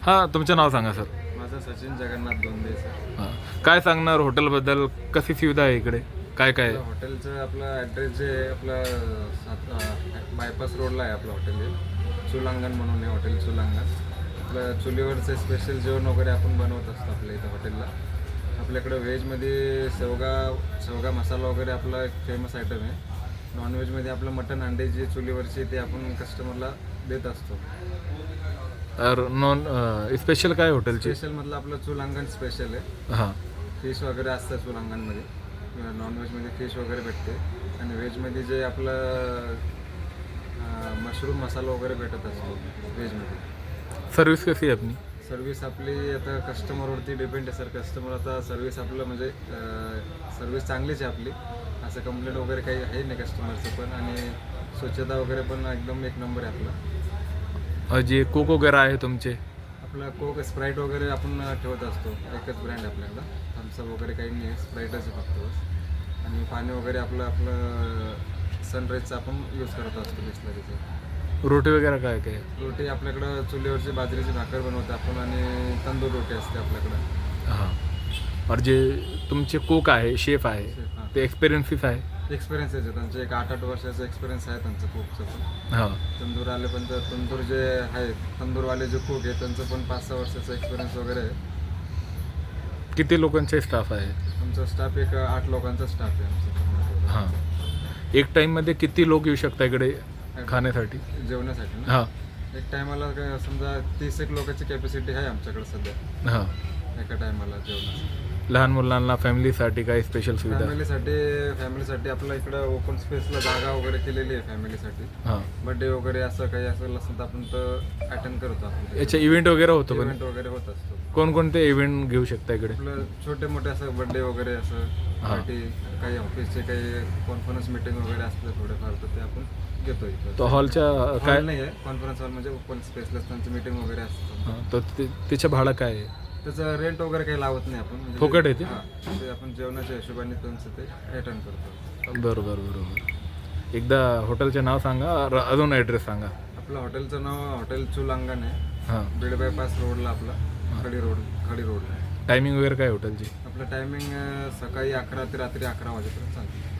हां, तुमचं नाव सांगा सर. माझं सचिन जगन्नाथ दोंदे सर. हां, काय सांगणार हॉटेलबद्दल? कशी सुविधा आहे इकडे? काय काय आहे? हॉटेलचं आपलं ॲड्रेस जे आहे आपलं बायपास रोडला आहे आपलं हॉटेल हे चुलांगण म्हणून आहे हॉटेल चुलांगण. आपलं चुलीवरचं स्पेशल जेवण वगैरे आपण बनवत असतो आपल्या इथं हॉटेलला. आपल्याकडं व्हेजमध्ये शेवगा मसाला वगैरे आपला एक फेमस आयटम आहे. नॉनव्हेजमध्ये आपलं मटन अंडे जे चुलीवरचे ते आपण कस्टमरला देत असतो. स्पेशल काय हॉटेलची? स्पेशलमधलं आपलं चुलांगण स्पेशल आहे. हां, फिश वगैरे असतं चुलांगणमध्ये. नॉनव्हेजमध्ये फिश वगैरे भेटते आणि व्हेजमध्ये जे आपलं मशरूम मसाला वगैरे भेटत असतो व्हेजमध्ये. सर्विस कशी आहे आपली? सर्विस आपली आता कस्टमरवरती डिपेंड आहे सर. कस्टमर आता सर्विस आपलं म्हणजे सर्विस चांगलीच आहे आपली. असं कंप्लेंट वगैरे काही आहे नाही कस्टमरचं पण. आणि स्वच्छता वगैरे पण एकदम एक नंबर आहे आपला. जे कोक वगैरे आहे तुमचे? आपला कोक स्प्राईट वगैरे आपण ठेवत असतो. एकच ब्रँड आहे आपल्याकडं. थम्सअप वगैरे काही नाही आहे, स्प्राईटच आहे फक्त बस. आणि पाणी वगैरे आपलं सनराईजचं आपण यूज करत असतो बिस्लरीचं. रोटी वगैरे काय काय? रोटी आपल्याकडं चुलीवरची बाजरीची भाकर बनवतो आपण आणि तंदूर रोटी असते आपल्याकडं. हां, और जे तुमचे कोक आहे, शेफ आहे, हां, ते एक्सपिरियन्सिस आहे? एक्सपिरियन्स आहे त्यांचं. एक 8-8 वर्षाचा एक्सपिरियन्स आहे त्यांचं कुकचं पण. हां, तंदूर आले पण तर तंदूर जे आहेत तंदूरवाले जे कुक आहे त्यांचं पण 5-6 वर्षाचा एक्सपिरियन्स वगैरे आहे. किती लोकांचे स्टाफ आहे? आमचा स्टाफ एक 8 लोकांचा स्टाफ आहे आमचा. हां, एक टाईममध्ये किती लोक येऊ शकता इकडे खाण्यासाठी? जेवणासाठी ना हां, एक टायमाला काय समजा 30 एक लोकांची कॅपॅसिटी आहे आमच्याकडे सध्या हां. एका टायमाला जेवणासाठी. लहान मुलांना फॅमिलीसाठी काही स्पेशल सुविधा? फॅमिलीसाठी आपलं इकडं ओपन स्पेसला जागा वगैरे केलेली आहे फॅमिलीसाठी. हां, बर्थडे वगैरे असं काही असेल तर आपण तर अटेंड करतो आपण. याचे इव्हेंट वगैरे होतो पण? इव्हेंट वगैरे होत असतो. कोणकोणते इव्हेंट घेऊ शकता इकडे? आपलं छोटे मोठे असं बर्थडे वगैरे असं हां. पार्टी काही ऑफिसचे काही कॉन्फरन्स मीटिंग वगैरे असलं थोडेफार तर ते आपण घेतो इथं. तो हॉलच्या काय? नाही आहे कॉन्फरन्स हॉल म्हणजे ओपन स्पेसला त्यांची मीटिंग वगैरे असतं. हां, तर त्याचं भाडं काय आहे? त्याचं रेंट वगैरे काही लावत नाही आपण. म्हणजे फुकट आहे ते? हां, ते आपण जेवणाच्या हिशोबाने त्यांचं ते अटेंड करतो. बरोबर बरोबर. एकदा हॉटेलचे नाव सांगा, अजून ॲड्रेस सांगा. आपलं हॉटेलचं नाव हॉटेल चुलांगण आहे. हां, बीड बायपास रोडला आपला खडी रोडला. टायमिंग वगैरे काय हॉटेलची? आपलं टायमिंग सकाळी 11 ते रात्री 11 वाजेपर्यंत चालतं.